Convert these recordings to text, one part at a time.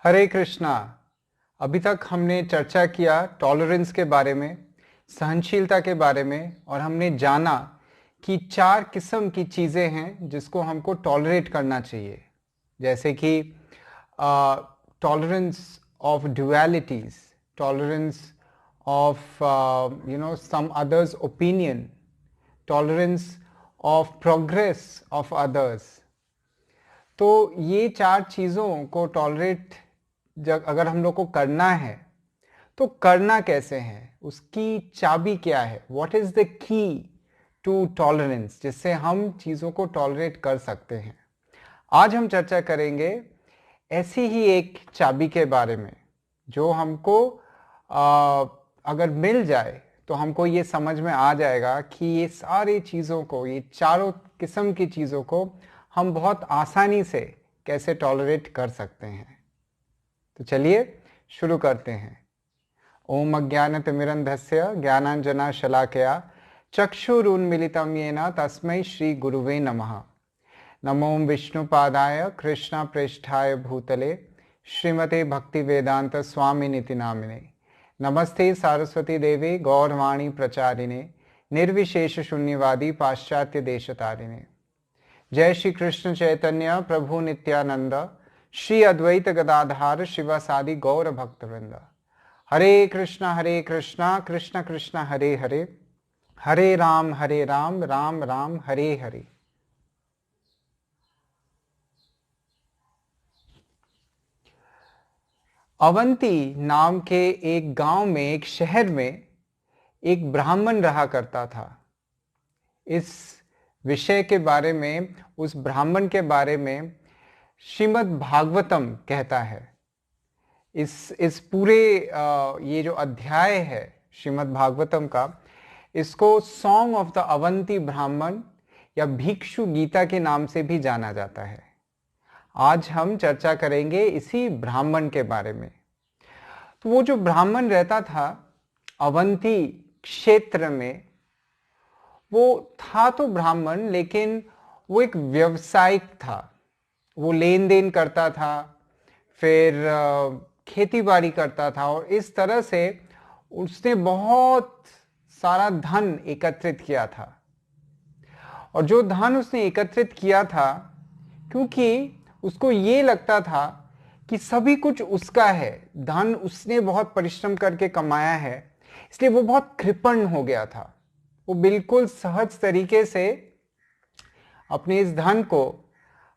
हरे कृष्णा। अभी तक हमने चर्चा किया टॉलरेंस के बारे में, सहनशीलता के बारे में, और हमने जाना कि 4 किस्म की चीज़ें हैं जिसको हमको टॉलरेट करना चाहिए। जैसे कि tolerance of dualities, tolerance of some others opinion, tolerance of progress of others. तो ये 4 चीज़ों को टॉलरेट जब अगर हम लोग को करना है तो करना कैसे है, उसकी चाबी क्या है, what is the key to tolerance, जिससे हम चीज़ों को टॉलरेट कर सकते हैं। आज हम चर्चा करेंगे ऐसी ही एक चाबी के बारे में जो हमको अगर मिल जाए तो हमको ये समझ में आ जाएगा कि ये सारी चीज़ों को, ये चारों किस्म की चीज़ों को हम बहुत आसानी से कैसे टॉलरेट कर सकते हैं। तो चलिए शुरू करते हैं। ओम अज्ञानतिमिरन्धस्य ज्ञानाञ्जनशलाकया चक्षुरुन्मीलितं येन तस्मै श्री गुरुवे नमः। नमो विष्णुपादाय कृष्णप्रेष्ठाय भूतले श्रीमते भक्तिवेदांत स्वामिनिति नामिने। नमस्ते सारस्वती देवी गौरवाणी प्रचारिणे निर्विशेष शून्यवादी पाश्चात्य देशतारिणे। जय श्री कृष्ण चैतन्य प्रभु नित्यानंद श्री अद्वैत गदाधार शिवासादि गौर भक्तवृंद। हरे कृष्णा कृष्ण कृष्ण हरे हरे, हरे राम राम राम हरे हरे। अवंती नाम के एक गांव में, एक शहर में एक ब्राह्मण रहा करता था। इस विषय के बारे में, उस ब्राह्मण के बारे में श्रीमद् भागवतम कहता है। इस पूरे ये जो अध्याय है श्रीमद् भागवतम का, इसको सॉन्ग ऑफ द अवंती ब्राह्मण या भिक्षु गीता के नाम से भी जाना जाता है। आज हम चर्चा करेंगे इसी ब्राह्मण के बारे में। तो वो जो ब्राह्मण रहता था अवंती क्षेत्र में, वो था तो ब्राह्मण, लेकिन वो एक व्यवसायिक था। वो लेन देन करता था, फिर खेती बाड़ी करता था, और इस तरह से उसने बहुत सारा धन एकत्रित किया था। और जो धन उसने एकत्रित किया था, क्योंकि उसको ये लगता था कि सभी कुछ उसका है, धन उसने बहुत परिश्रम करके कमाया है, इसलिए वो बहुत कृपण हो गया था। वो बिल्कुल सहज तरीके से अपने इस धन को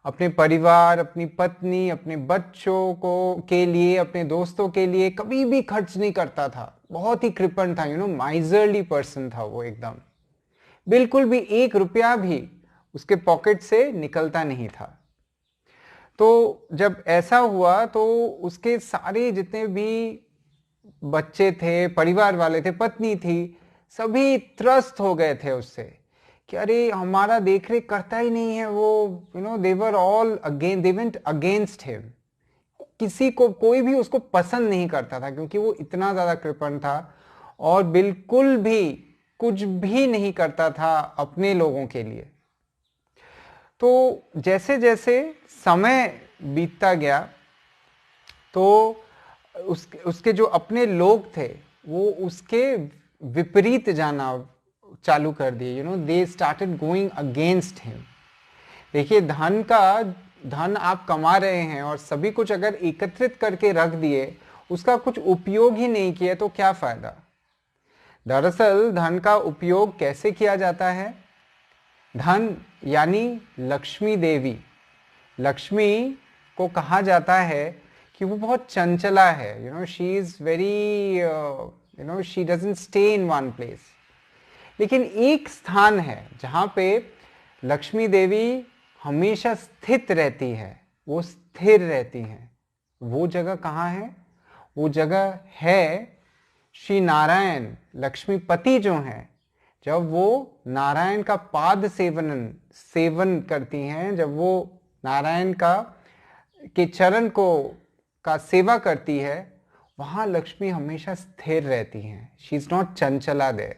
अपने परिवार, अपनी पत्नी, अपने बच्चों को के लिए, अपने दोस्तों के लिए कभी भी खर्च नहीं करता था। बहुत ही कृपण था, माइजरली पर्सन था वो एकदम। बिल्कुल भी 1 रुपया भी उसके पॉकेट से निकलता नहीं था। तो जब ऐसा हुआ तो उसके सारे जितने भी बच्चे थे, परिवार वाले थे, पत्नी थी, सभी त्रस्त हो गए थे उससे कि अरे हमारा देख रेख करता ही नहीं है वो। They were all again, they went against him. किसी को, कोई भी उसको पसंद नहीं करता था, क्योंकि वो इतना ज्यादा कृपण था और बिल्कुल भी कुछ भी नहीं करता था अपने लोगों के लिए। तो जैसे जैसे समय बीतता गया तो उसके जो अपने लोग थे वो उसके विपरीत जाना चालू कर दिए। They started going against him. देखिए, धन आप कमा रहे हैं और सभी कुछ अगर एकत्रित करके रख दिए, उसका कुछ उपयोग ही नहीं किया तो क्या फायदा। दरअसल धन का उपयोग कैसे किया जाता है? धन यानी लक्ष्मी देवी, लक्ष्मी को कहा जाता है कि वो बहुत चंचला है। She is very she doesn't stay in one place. लेकिन एक स्थान है जहां पे लक्ष्मी देवी हमेशा स्थित रहती है, वो स्थिर रहती हैं। वो जगह कहाँ है? वो जगह है श्री नारायण, लक्ष्मीपति जो हैं। जब वो नारायण का पाद सेवन करती हैं, जब वो नारायण के चरण का सेवा करती है, वहां लक्ष्मी हमेशा स्थिर रहती हैं। शी इज नॉट चंचला देयर।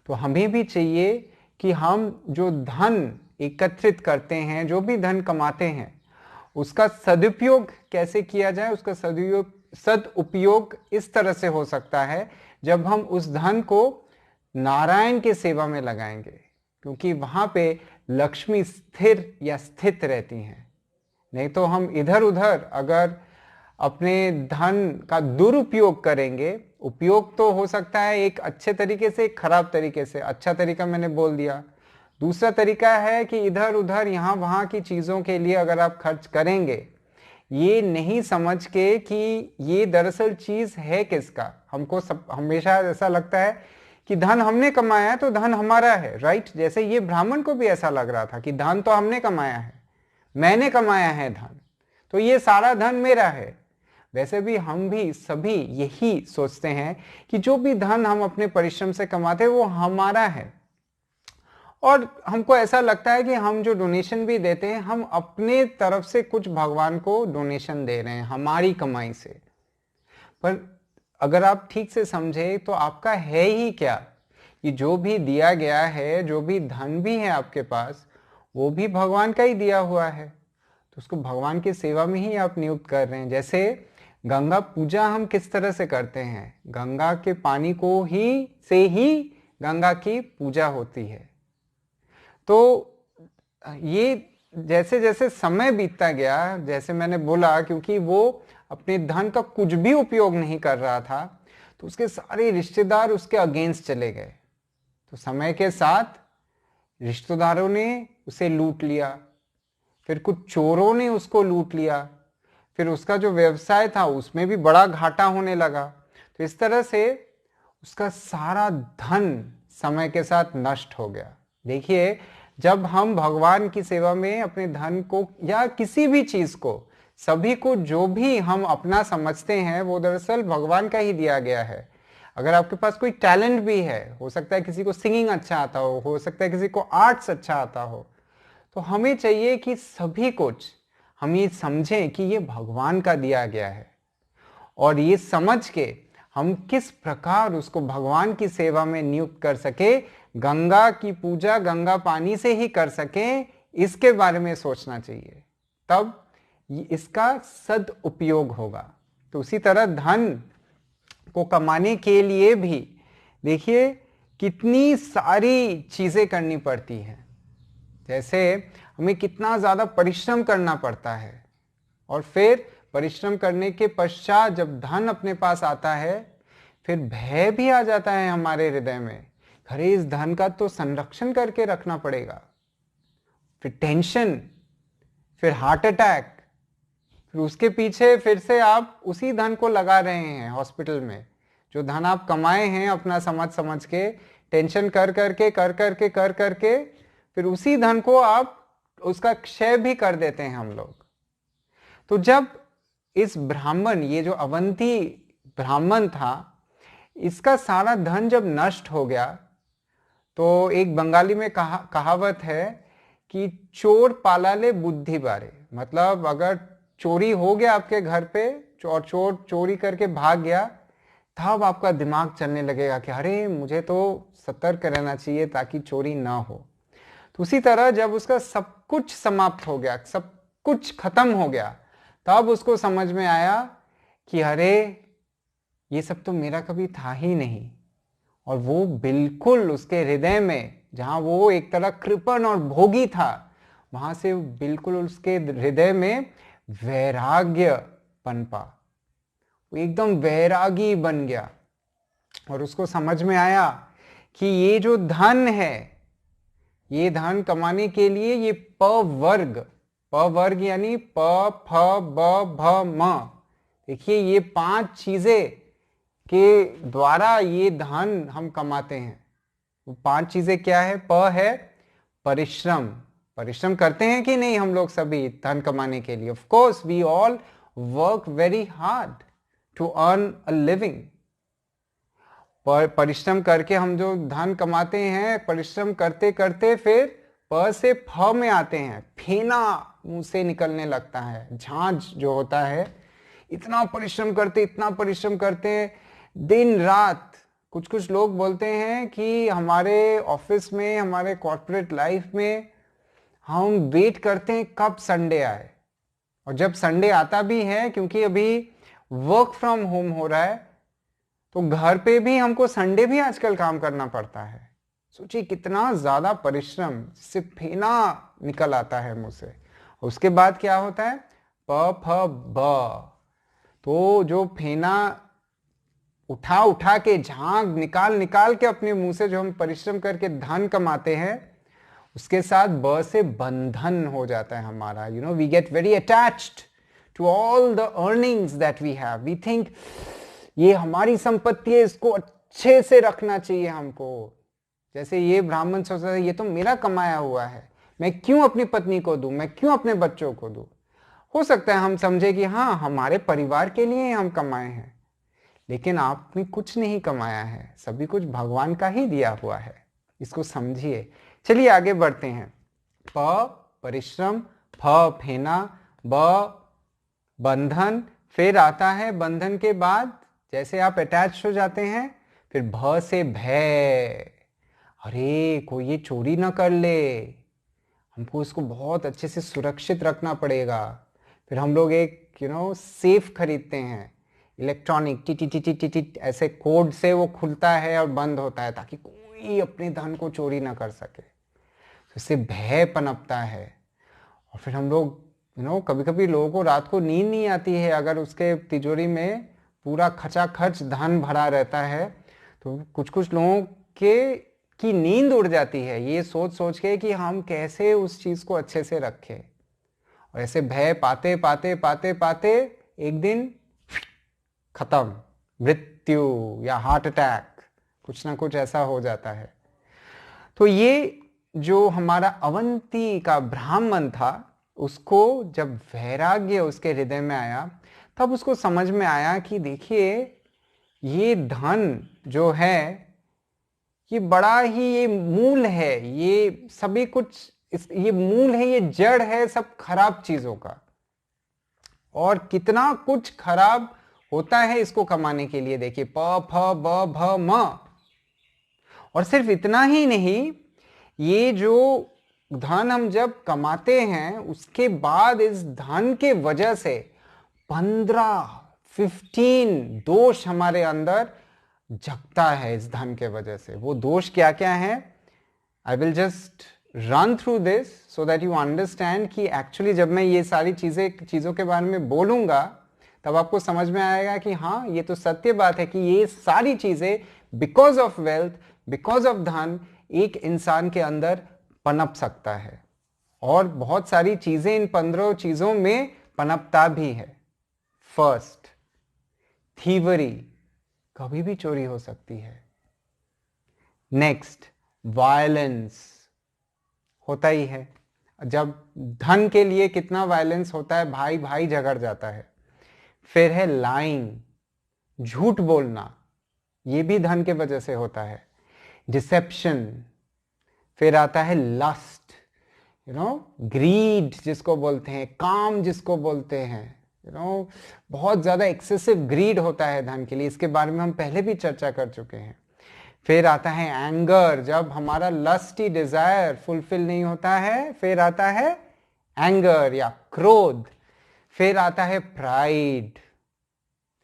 तो हमें भी चाहिए कि हम जो धन एकत्रित करते हैं, जो भी धन कमाते हैं, उसका सदुपयोग कैसे किया जाए, उसका सदुपयोग इस तरह से हो सकता है जब हम उस धन को नारायण की सेवा में लगाएंगे, क्योंकि वहां पे लक्ष्मी स्थिर या स्थित रहती हैं। नहीं तो हम इधर उधर अगर अपने धन का दुरुपयोग करेंगे, उपयोग तो हो सकता है एक अच्छे तरीके से, एक खराब तरीके से। अच्छा तरीका मैंने बोल दिया। दूसरा तरीका है कि इधर उधर यहाँ वहाँ की चीज़ों के लिए अगर आप खर्च करेंगे, ये नहीं समझ के कि ये दरअसल चीज़ है किसका। हमको सब हमेशा ऐसा लगता है कि धन हमने कमाया है तो धन हमारा है, राइट। जैसे ये ब्राह्मण को भी ऐसा लग रहा था कि धन तो हमने कमाया है, मैंने कमाया है धन, तो ये सारा धन मेरा है। वैसे भी हम भी सभी यही सोचते हैं कि जो भी धन हम अपने परिश्रम से कमाते हैं वो हमारा है। और हमको ऐसा लगता है कि हम जो डोनेशन भी देते हैं, हम अपने तरफ से कुछ भगवान को डोनेशन दे रहे हैं हमारी कमाई से। पर अगर आप ठीक से समझे तो आपका है ही क्या? ये जो भी दिया गया है, जो भी धन भी है आपके पास, वो भी भगवान का ही दिया हुआ है। तो उसको भगवान की सेवा में ही आप नियुक्त कर रहे हैं। जैसे गंगा पूजा हम किस तरह से करते हैं, गंगा के पानी को ही से ही गंगा की पूजा होती है। तो ये जैसे जैसे समय बीतता गया, जैसे मैंने बोला, क्योंकि वो अपने धन का कुछ भी उपयोग नहीं कर रहा था, तो उसके सारे रिश्तेदार उसके अगेंस्ट चले गए। तो समय के साथ रिश्तेदारों ने उसे लूट लिया, फिर कुछ चोरों ने उसको लूट लिया, फिर उसका जो व्यवसाय था उसमें भी बड़ा घाटा होने लगा। तो इस तरह से उसका सारा धन समय के साथ नष्ट हो गया। देखिए, जब हम भगवान की सेवा में अपने धन को या किसी भी चीज को, सभी को जो भी हम अपना समझते हैं, वो दरअसल भगवान का ही दिया गया है। अगर आपके पास कोई टैलेंट भी है, हो सकता है किसी को सिंगिंग अच्छा आता हो सकता है किसी को आर्ट्स अच्छा आता हो, तो हमें चाहिए कि सभी कुछ हम ये समझें कि ये भगवान का दिया गया है, और ये समझ के हम किस प्रकार उसको भगवान की सेवा में नियुक्त कर सके, गंगा की पूजा गंगा पानी से ही कर सके, इसके बारे में सोचना चाहिए। तब इसका सदुपयोग होगा। तो उसी तरह धन को कमाने के लिए भी देखिए कितनी सारी चीजें करनी पड़ती हैं। जैसे हमें कितना ज्यादा परिश्रम करना पड़ता है, और फिर परिश्रम करने के पश्चात जब धन अपने पास आता है, फिर भय भी आ जाता है हमारे हृदय में, अरे इस धन का तो संरक्षण करके रखना पड़ेगा। फिर टेंशन, फिर हार्ट अटैक, फिर उसके पीछे फिर से आप उसी धन को लगा रहे हैं हॉस्पिटल में। जो धन आप कमाए हैं अपना समझ समझ के, टेंशन कर करके फिर उसी धन को आप उसका क्षय भी कर देते हैं हम लोग। तो जब इस ब्राह्मण, ये जो अवंती ब्राह्मण था, इसका सारा धन जब नष्ट हो गया, तो एक बंगाली में कहावत है कि चोर पालाले बुद्धि बारे। मतलब अगर चोरी हो गया आपके घर पे और चोर चोरी करके भाग गया, तब आपका दिमाग चलने लगेगा कि अरे मुझे तो सतर्क रहना चाहिए ताकि चोरी ना हो। तो उसी तरह जब उसका सब कुछ समाप्त हो गया, सब कुछ खत्म हो गया, तब उसको समझ में आया कि अरे ये सब तो मेरा कभी था ही नहीं। और वो बिल्कुल उसके हृदय में, जहां वो एक तरह कृपण और भोगी था, वहां से बिल्कुल उसके हृदय में वैराग्य पनपा। वो एकदम वैरागी बन गया, और उसको समझ में आया कि ये जो धन है, ये धन कमाने के लिए ये पवर्ग यानी प फ ब भ म, देखिए ये 5 चीजें के द्वारा ये धन हम कमाते हैं। वो 5 चीजें क्या है? प है परिश्रम। परिश्रम करते हैं कि नहीं हम लोग सभी धन कमाने के लिए? Of course we all work very hard to earn a living. परिश्रम करके हम जो धन कमाते हैं, परिश्रम करते करते फिर प से फ में आते हैं, फेना मुंह से निकलने लगता है, झांझ जो होता है। इतना परिश्रम करते दिन रात। कुछ कुछ लोग बोलते हैं कि हमारे ऑफिस में, हमारे कॉर्पोरेट लाइफ में हम वेट करते हैं कब संडे आए, और जब संडे आता भी है, क्योंकि अभी वर्क फ्रॉम होम हो रहा है, तो घर पे भी हमको संडे भी आजकल काम करना पड़ता है। सोचिए कितना ज्यादा परिश्रम, सिर्फ फेना निकल आता है मुंह से। उसके बाद क्या होता है, प फ ब, तो जो फेना उठा उठा के, झाग निकाल निकाल के अपने मुंह से जो हम परिश्रम करके धन कमाते हैं, उसके साथ ब से बंधन हो जाता है हमारा। You know, we get very attached to all the earnings that we have. We think ये हमारी संपत्ति है, इसको अच्छे से रखना चाहिए हमको। जैसे ये ब्राह्मण सोचता है ये तो मेरा कमाया हुआ है, मैं क्यों अपनी पत्नी को दूं, मैं क्यों अपने बच्चों को दूं। हो सकता है हम समझे कि हाँ, हमारे परिवार के लिए हम कमाए हैं, लेकिन आपने कुछ नहीं कमाया है, सभी कुछ भगवान का ही दिया हुआ है। इसको समझिए। चलिए आगे बढ़ते हैं। प परिश्रम, फ फेना, ब बंधन, फिर आता है बंधन के बाद जैसे आप अटैच हो जाते हैं, फिर भ से भय। अरे कोई ये चोरी ना कर ले, हमको इसको बहुत अच्छे से सुरक्षित रखना पड़ेगा। फिर हम लोग एक सेफ खरीदते हैं, electronic, tit tit tit tit ऐसे कोड से वो खुलता है और बंद होता है, ताकि कोई अपने धन को चोरी ना कर सके। तो इससे भय पनपता है। और फिर हम लोग कभी कभी लोगों को रात को नींद नहीं आती है, अगर उसके तिजोरी में पूरा खचाखच धन भरा रहता है, तो कुछ कुछ लोगों की नींद उड़ जाती है ये सोच सोच के कि हम कैसे उस चीज को अच्छे से रखें। और ऐसे भय पाते पाते पाते पाते एक दिन खत्म, मृत्यु या हार्ट अटैक, कुछ ना कुछ ऐसा हो जाता है। तो ये जो हमारा अवंती का ब्राह्मण था, उसको जब वैराग्य उसके हृदय में आया, तब उसको समझ में आया कि देखिए ये धन जो है ये बड़ा ही, ये मूल है, ये सभी कुछ ये मूल है, ये जड़ है सब खराब चीजों का। और कितना कुछ खराब होता है इसको कमाने के लिए। देखिए प फ ब भ म। और सिर्फ इतना ही नहीं, ये जो धन हम जब कमाते हैं, उसके बाद इस धन के वजह से 15 दोष हमारे अंदर जगता है। इस धन के वजह से वो दोष क्या क्या है, I will just run through this so that you understand कि एक्चुअली जब मैं ये सारी चीजों के बारे में बोलूंगा, तब आपको समझ में आएगा कि हाँ, ये तो सत्य बात है कि ये सारी चीजें because of wealth, because of धन, एक इंसान के अंदर पनप सकता है। और बहुत सारी चीजें इन 15 चीजों में पनपता भी है। फर्स्ट, थीवरी, कभी भी चोरी हो सकती है। नेक्स्ट, वायलेंस, होता ही है। जब धन के लिए कितना वायलेंस होता है, भाई भाई झगड़ जाता है। फिर है लाइंग, झूठ बोलना, ये भी धन के वजह से होता है। डिसेप्शन, फिर आता है लस्ट, ग्रीड जिसको बोलते हैं, काम जिसको बोलते हैं, बहुत ज्यादा एक्सेसिव ग्रीड होता है धन के लिए। इसके बारे में हम पहले भी चर्चा कर चुके हैं। फिर आता है एंगर, जब हमारा लस्टी डिजायर फुलफिल नहीं होता है। फिर आता है एंगर या क्रोध। फिर आता है प्राइड।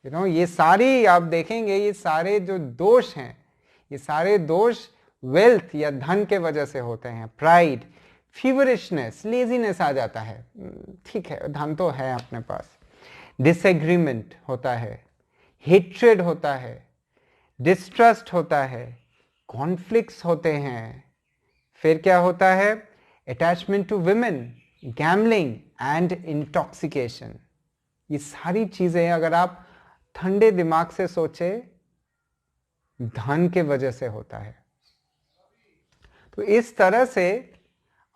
ये सारी आप देखेंगे, ये सारे जो दोष हैं, ये सारे दोष वेल्थ या धन के वजह से होते हैं। प्राइड, फीवरिशनेस, लेजीनेस आ जाता है, ठीक है धन तो है अपने पास। डिसएग्रीमेंट होता है, हेट्रेड होता है, डिस्ट्रस्ट होता है, कॉन्फ्लिक्ट्स होते हैं। फिर क्या होता है, attachment to women, gambling and intoxication. ये सारी चीजें अगर आप ठंडे दिमाग से सोचे, धन के वजह से होता है। तो इस तरह से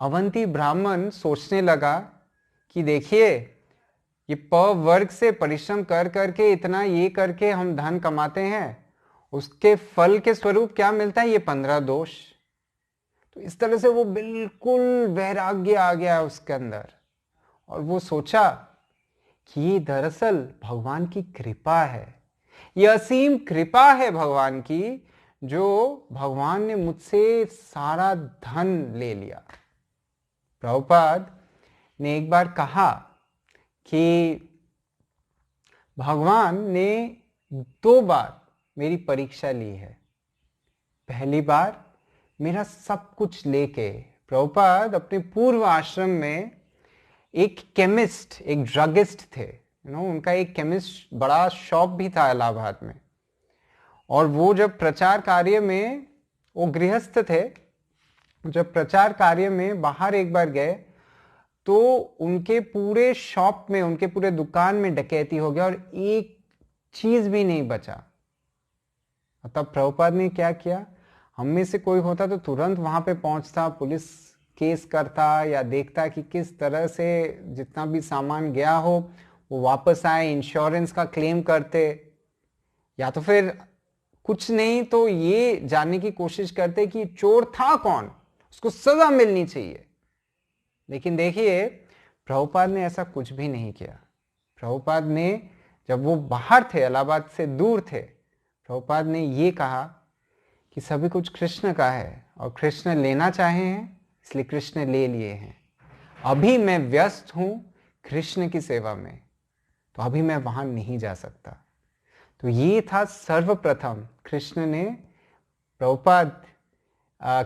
अवंती ब्राह्मण सोचने लगा कि देखिए, ये प वर्ग से परिश्रम कर करके इतना ये करके हम धन कमाते हैं, उसके फल के स्वरूप क्या मिलता है, ये 15 दोष। तो इस तरह से वो बिल्कुल वैराग्य आ गया उसके अंदर, और वो सोचा कि ये दरअसल भगवान की कृपा है, ये असीम कृपा है भगवान की, जो भगवान ने मुझसे सारा धन ले लिया। प्रभुपाद ने एक बार कहा कि भगवान ने 2 बार मेरी परीक्षा ली है। पहली बार मेरा सब कुछ लेके, प्रभुपाद अपने पूर्व आश्रम में एक केमिस्ट, एक ड्रगिस्ट थे, उनका एक केमिस्ट बड़ा शॉप भी था इलाहाबाद में। और वो जब प्रचार कार्य में, वो गृहस्थ थे, जब प्रचार कार्य में बाहर एक बार गए तो उनके पूरे शॉप में, उनके पूरे दुकान में डकैती हो गया और एक चीज भी नहीं बचा। तब प्रभुपाद ने क्या किया, हम में से कोई होता तो तुरंत वहां पे पहुंचता, पुलिस केस करता या देखता कि किस तरह से जितना भी सामान गया हो वो वापस आए, इंश्योरेंस का क्लेम करते, या तो फिर कुछ नहीं तो ये जानने की कोशिश करते कि चोर था कौन, उसको सजा मिलनी चाहिए। लेकिन देखिए, प्रभुपाद ने ऐसा कुछ भी नहीं किया। प्रभुपाद ने, जब वो बाहर थे, इलाहाबाद से दूर थे, प्रभुपाद ने ये कहा कि सभी कुछ कृष्ण का है और कृष्ण लेना चाहे हैं, इसलिए कृष्ण ले लिए हैं। अभी मैं व्यस्त हूं कृष्ण की सेवा में, तो अभी मैं वहां नहीं जा सकता। तो ये था सर्वप्रथम कृष्ण ने प्रभुपाद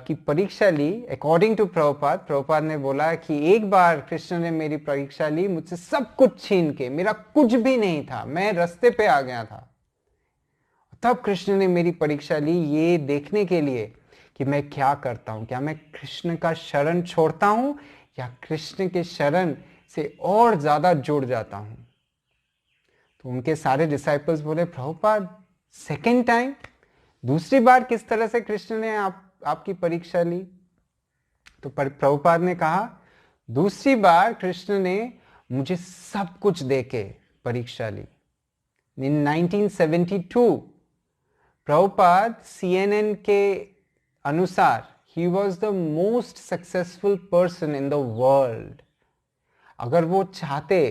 की परीक्षा ली। अकॉर्डिंग टू प्रभुपाद, प्रभुपाद ने बोला कि एक बार कृष्ण ने मेरी परीक्षा ली, मुझसे सब कुछ छीन के, मेरा कुछ भी नहीं था, मैं रास्ते पे आ गया था। तब कृष्ण ने मेरी परीक्षा ली, ये देखने के लिए कि मैं क्या करता हूं, क्या मैं कृष्ण का शरण छोड़ता हूं या कृष्ण के शरण से और ज्यादा जुड़ जाता हूं। तो उनके सारे डिसाइपल्स बोले, प्रभुपाद सेकेंड टाइम, दूसरी बार किस तरह से कृष्ण ने आपकी परीक्षा ली? तो प्रभुपाद ने कहा, दूसरी बार कृष्ण ने मुझे सब कुछ देके परीक्षा ली। इन 1972 प्रभुपाद CNN के अनुसार he was the most successful person in the world। अगर वो चाहते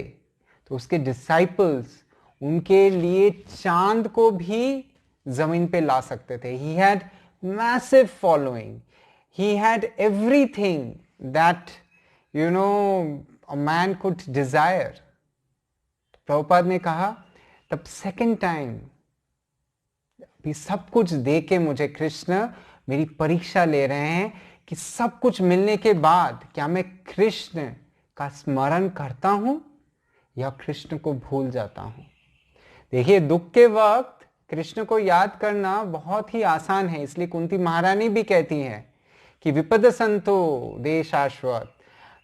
तो उसके डिसाइपल्स उनके लिए चांद को भी जमीन पे ला सकते थे। He had massive following, he had everything that a man could desire। Prabhupada ने कहा, तब सेकेंड टाइम भी सब कुछ दे के मुझे कृष्ण मेरी परीक्षा ले रहे हैं कि सब कुछ मिलने के बाद क्या मैं कृष्ण का स्मरण करता हूं या कृष्ण को भूल जाता हूं। देखिए, दुख के वक्त कृष्ण को याद करना बहुत ही आसान है, इसलिए कुंती महारानी भी कहती हैं कि विपद संतो दे शाश्वत,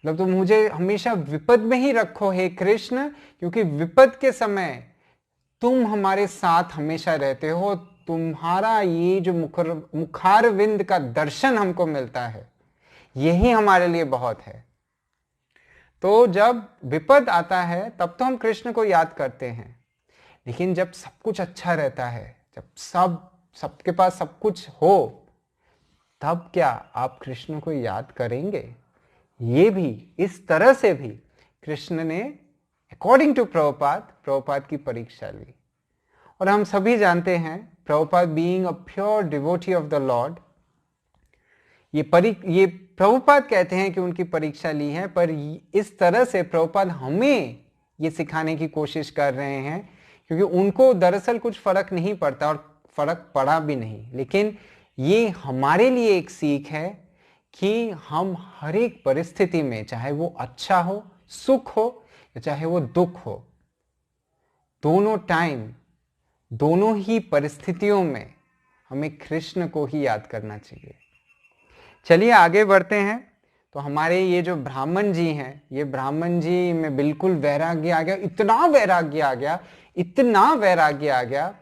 मतलब तुम मुझे हमेशा विपद में ही रखो हे कृष्ण, क्योंकि विपद के समय तुम हमारे साथ हमेशा रहते हो। तुम्हारा ये जो मुखारविंद का दर्शन हमको मिलता है, यही हमारे लिए बहुत है। तो जब विपद आता है तब तो हम कृष्ण को याद करते हैं, लेकिन जब सब कुछ अच्छा रहता है, जब सबके पास सब कुछ हो, तब क्या आप कृष्ण को याद करेंगे? ये भी, इस तरह से भी कृष्ण ने अकॉर्डिंग टू प्रभुपाद की परीक्षा ली। और हम सभी जानते हैं, Prabhupada being a pure devotee of the Lord, ये प्रभुपाद कहते हैं कि उनकी परीक्षा ली है, पर इस तरह से प्रभुपाद हमें ये सिखाने की कोशिश कर रहे हैं, क्योंकि उनको दरअसल कुछ फर्क नहीं पड़ता और फर्क पड़ा भी नहीं, लेकिन ये हमारे लिए एक सीख है कि हम हर एक परिस्थिति में, चाहे वो अच्छा हो, सुख हो, या चाहे वो दुख हो, दोनों टाइम, दोनों ही परिस्थितियों में हमें कृष्ण को ही याद करना चाहिए। चलिए आगे बढ़ते हैं। तो हमारे ये जो ब्राह्मण जी हैं, ये ब्राह्मण जी में बिल्कुल वैराग्य आ गया, इतना वैराग्य आ गया, इतना वैराग्य आ गया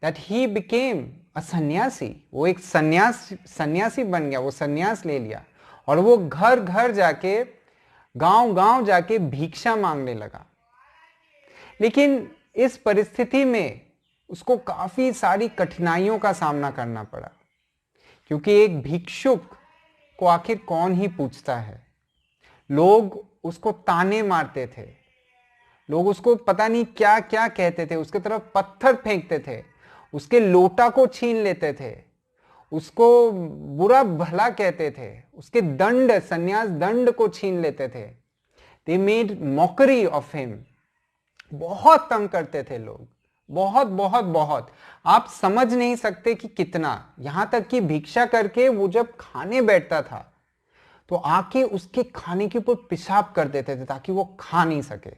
that he became a सन्यासी। वो एक सन्यासी बन गया, वो सन्यास ले लिया और वो घर घर जाके, गांव जाके भिक्षा मांगने लगा। लेकिन इस परिस्थिति में उसको काफी सारी कठिनाइयों का सामना करना पड़ा, क्योंकि एक भिक्षुक को आखिर कौन ही पूछता है। लोग उसको ताने मारते थे, लोग उसको पता नहीं क्या क्या कहते थे, उसके तरफ पत्थर फेंकते थे, उसके लोटा को छीन लेते थे, उसको बुरा भला कहते थे, उसके दंड, सन्यास दंड को छीन लेते थे। They made mockery of him। बहुत तंग करते थे लोग, बहुत बहुत बहुत। आप समझ नहीं सकते कि कितना। यहां तक कि भिक्षा करके वो जब खाने बैठता था तो आके उसके खाने के ऊपर पेशाब कर देते थे ताकि वो खा नहीं सके।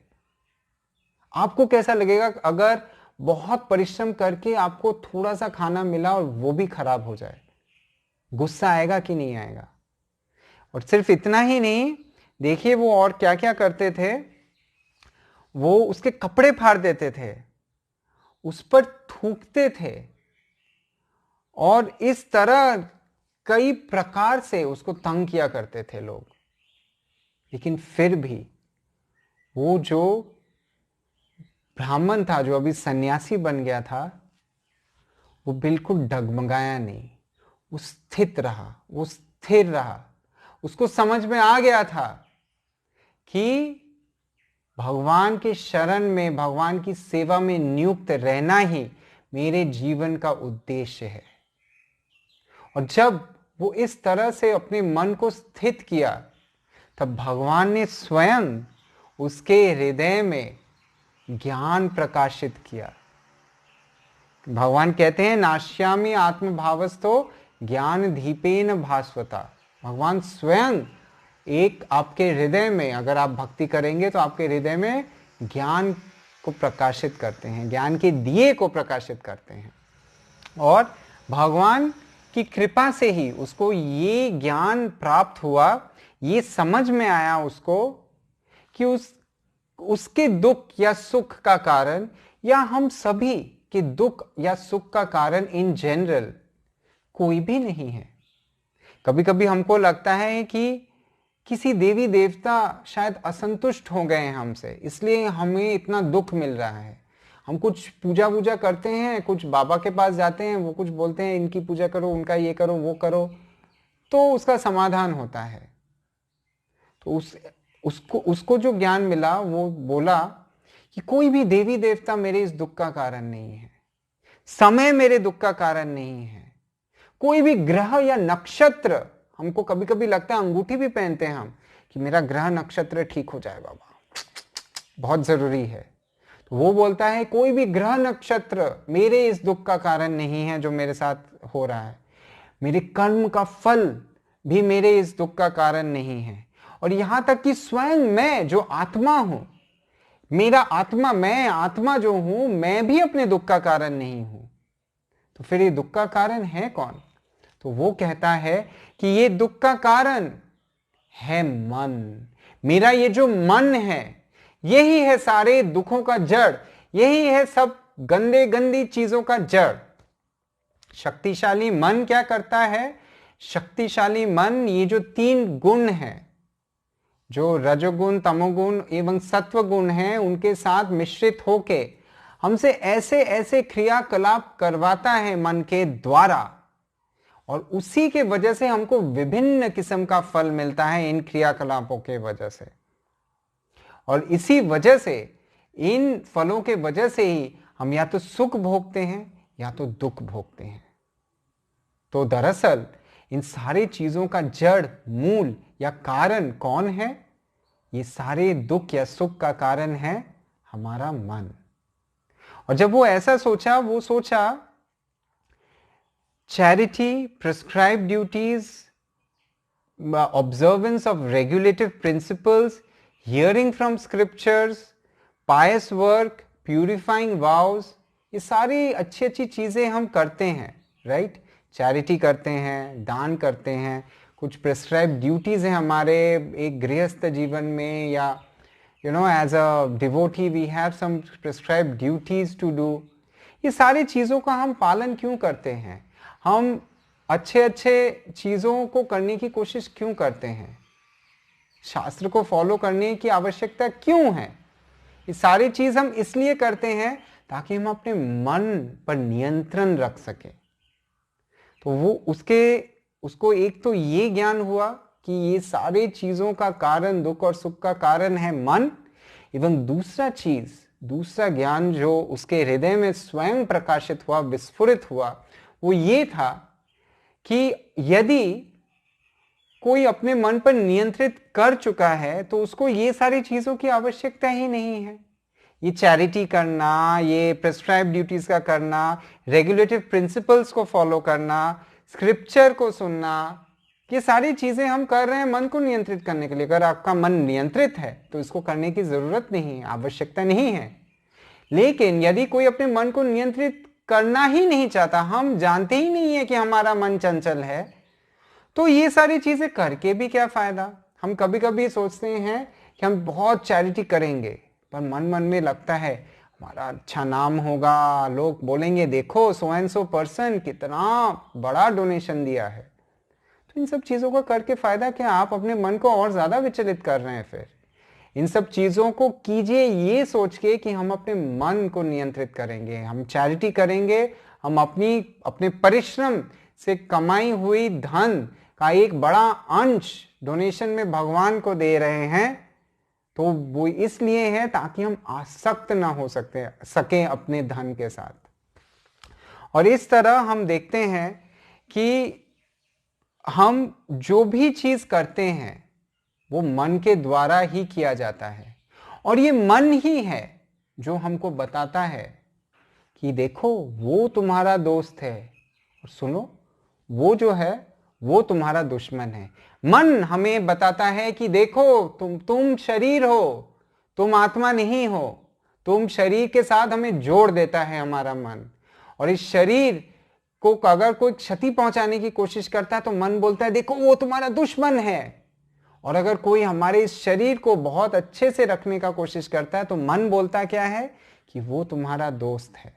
आपको कैसा लगेगा अगर बहुत परिश्रम करके आपको थोड़ा सा खाना मिला और वो भी खराब हो जाए? गुस्सा आएगा कि नहीं आएगा? और सिर्फ इतना ही नहीं, देखिए वो और क्या क्या करते थे। वो उसके कपड़े फाड़ देते थे, उस पर थूकते थे, और इस तरह कई प्रकार से उसको तंग किया करते थे लोग। लेकिन फिर भी वो जो ब्राह्मण था, जो अभी सन्यासी बन गया था, वो बिल्कुल डगमगाया नहीं। वो स्थित रहा, वो स्थिर रहा। उसको समझ में आ गया था कि भगवान के शरण में, भगवान की सेवा में नियुक्त रहना ही मेरे जीवन का उद्देश्य है। और जब वो इस तरह से अपने मन को स्थित किया, तब भगवान ने स्वयं उसके हृदय में ज्ञान प्रकाशित किया। भगवान कहते हैं, नाश्यामि आत्मभावस्तो ज्ञान दीपेन भास्वता। भगवान स्वयं एक आपके हृदय में, अगर आप भक्ति करेंगे तो आपके हृदय में ज्ञान को प्रकाशित करते हैं, ज्ञान के दिए को प्रकाशित करते हैं। और भगवान की कृपा से ही उसको ये ज्ञान प्राप्त हुआ, ये समझ में आया उसको कि उसके दुख या सुख का कारण, या हम सभी के दुख या सुख का कारण इन जनरल कोई भी नहीं है। कभी कभी हमको लगता है कि किसी देवी देवता शायद असंतुष्ट हो गए हैं हमसे, इसलिए हमें इतना दुख मिल रहा है। हम कुछ पूजा वूजा करते हैं, कुछ बाबा के पास जाते हैं, वो कुछ बोलते हैं इनकी पूजा करो, उनका ये करो, वो करो, तो उसका समाधान होता है। तो उसको उसको जो ज्ञान मिला, वो बोला कि कोई भी देवी देवता मेरे इस दुख का कारण नहीं है, समय मेरे दुख का कारण नहीं है, कोई भी ग्रह या नक्षत्र। हमको कभी कभी लगता है, अंगूठी भी पहनते हैं हम कि मेरा ग्रह नक्षत्र ठीक हो जाए बाबा, बहुत जरूरी है। तो वो बोलता है कोई भी ग्रह नक्षत्र मेरे इस दुख का कारण नहीं है जो मेरे साथ हो रहा है। मेरे कर्म का फल भी मेरे इस दुख का कारण नहीं है। और यहां तक कि स्वयं मैं जो आत्मा हूं, मेरा आत्मा, मैं आत्मा जो हूं, मैं भी अपने दुख का कारण नहीं हूं। तो फिर ये दुख का कारण है कौन? तो वो कहता है कि ये दुख का कारण है मन। मेरा ये जो मन है, यही है सारे दुखों का जड़, यही है सब गंदे गंदी चीजों का जड़। शक्तिशाली मन क्या करता है? शक्तिशाली मन ये जो 3 गुण है, जो रजोगुण, तमोगुण एवं सत्वगुण हैं, उनके साथ मिश्रित होके हमसे ऐसे ऐसे क्रियाकलाप करवाता है मन के द्वारा, और उसी के वजह से हमको विभिन्न किस्म का फल मिलता है इन क्रियाकलापों के वजह से। और इसी वजह से, इन फलों के वजह से ही हम या तो सुख भोगते हैं या तो दुख भोगते हैं। तो दरअसल इन सारी चीजों का जड़, मूल या कारण कौन है? ये सारे दुख या सुख का कारण है हमारा मन। और जब वो ऐसा सोचा, वो सोचा charity, prescribed duties, observance of regulative principles, hearing from scriptures, pious work, purifying vows, ये सारी अच्छी अच्छी चीज़ें हम करते हैं, राइट? चैरिटी करते हैं, दान करते हैं, कुछ प्रिस्क्राइब ड्यूटीज़ हैं हमारे एक गृहस्थ जीवन में, या as a devotee we have some prescribe duties to do. ये सारी चीज़ों का हम पालन क्यों करते हैं? हम अच्छे अच्छे चीज़ों को करने की कोशिश क्यों करते हैं? शास्त्र को फॉलो करने की आवश्यकता क्यों है? ये सारी चीज़ हम इसलिए करते हैं ताकि हम अपने मन पर नियंत्रण रख सकें। तो वो उसको एक तो ये ज्ञान हुआ कि ये सारी चीज़ों का कारण, दुख और सुख का कारण है मन, एवं दूसरा ज्ञान जो उसके हृदय में स्वयं प्रकाशित हुआ, विस्फुरित हुआ, वो ये था कि यदि कोई अपने मन पर नियंत्रित कर चुका है तो उसको ये सारी चीजों की आवश्यकता ही नहीं है। ये चैरिटी करना, ये प्रिस्क्राइब ड्यूटीज का करना, रेगुलेटिव प्रिंसिपल्स को फॉलो करना, स्क्रिप्चर को सुनना, ये सारी चीजें हम कर रहे हैं मन को नियंत्रित करने के लिए। अगर आपका मन नियंत्रित है तो इसको करने की जरूरत नहीं है, आवश्यकता नहीं है। लेकिन यदि कोई अपने मन को नियंत्रित करना ही नहीं चाहता, हम जानते ही नहीं है कि हमारा मन चंचल है, तो ये सारी चीजें करके भी क्या फायदा। हम कभी कभी सोचते हैं कि हम बहुत चैरिटी करेंगे, पर मन मन में लगता है हमारा अच्छा नाम होगा, लोग बोलेंगे देखो सो एंड सो पर्सन कितना बड़ा डोनेशन दिया है। तो इन सब चीजों का करके फायदा क्या, आप अपने मन को और ज्यादा विचलित कर रहे हैं। फिर इन सब चीजों को कीजिए ये सोच के कि हम अपने मन को नियंत्रित करेंगे, हम चैरिटी करेंगे, हम अपने परिश्रम से कमाई हुई धन का एक बड़ा अंश डोनेशन में भगवान को दे रहे हैं। तो वो इसलिए है ताकि हम आसक्त ना हो सके अपने धन के साथ। और इस तरह हम देखते हैं कि हम जो भी चीज करते हैं वो मन के द्वारा ही किया जाता है, और ये मन ही है जो हमको बताता है कि देखो वो तुम्हारा दोस्त है, और सुनो वो जो है वो तुम्हारा दुश्मन है। मन हमें बताता है कि देखो तुम शरीर हो, तुम आत्मा नहीं हो, तुम शरीर के साथ हमें जोड़ देता है हमारा मन। और इस शरीर को अगर कोई क्षति पहुंचाने की कोशिश करता है तो मन बोलता है देखो वो तुम्हारा दुश्मन है। और अगर कोई हमारे इस शरीर को बहुत अच्छे से रखने का कोशिश करता है तो मन बोलता क्या है कि वो तुम्हारा दोस्त है।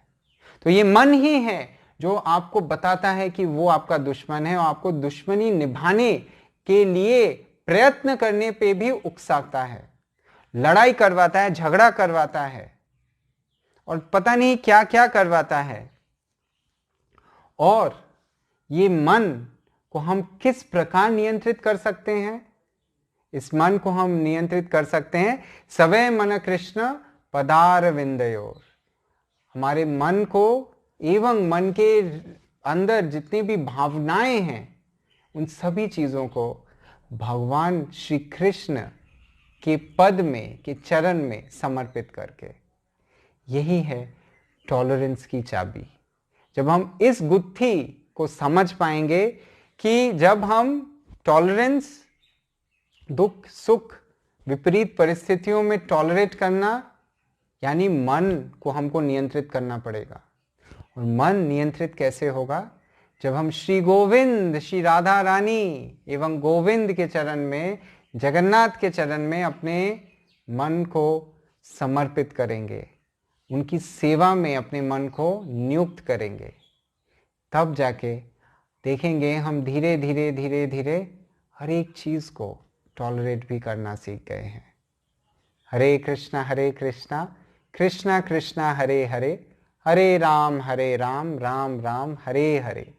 तो ये मन ही है जो आपको बताता है कि वो आपका दुश्मन है, और आपको दुश्मनी निभाने के लिए प्रयत्न करने पे भी उकसाता है, लड़ाई करवाता है, झगड़ा करवाता है, और पता नहीं क्या क्या करवाता है। और ये मन को हम किस प्रकार नियंत्रित कर सकते हैं? इस मन को हम नियंत्रित कर सकते हैं सवै मन कृष्ण पदार विंदयोर। हमारे मन को एवं मन के अंदर जितनी भी भावनाएं हैं उन सभी चीजों को भगवान श्री कृष्ण के पद में, के चरण में समर्पित करके, यही है टॉलरेंस की चाबी। जब हम इस गुत्थी को समझ पाएंगे कि जब हम टॉलरेंस, दुख सुख विपरीत परिस्थितियों में टॉलरेट करना, यानी मन को हमको नियंत्रित करना पड़ेगा। और मन नियंत्रित कैसे होगा? जब हम श्री गोविंद, श्री राधा रानी एवं गोविंद के चरण में, जगन्नाथ के चरण में अपने मन को समर्पित करेंगे, उनकी सेवा में अपने मन को नियुक्त करेंगे, तब जाके देखेंगे हम धीरे धीरे धीरे धीरे हर एक चीज को टॉलरेट भी करना सीख गए हैं। हरे कृष्णा कृष्णा कृष्णा हरे हरे, हरे राम राम राम हरे हरे।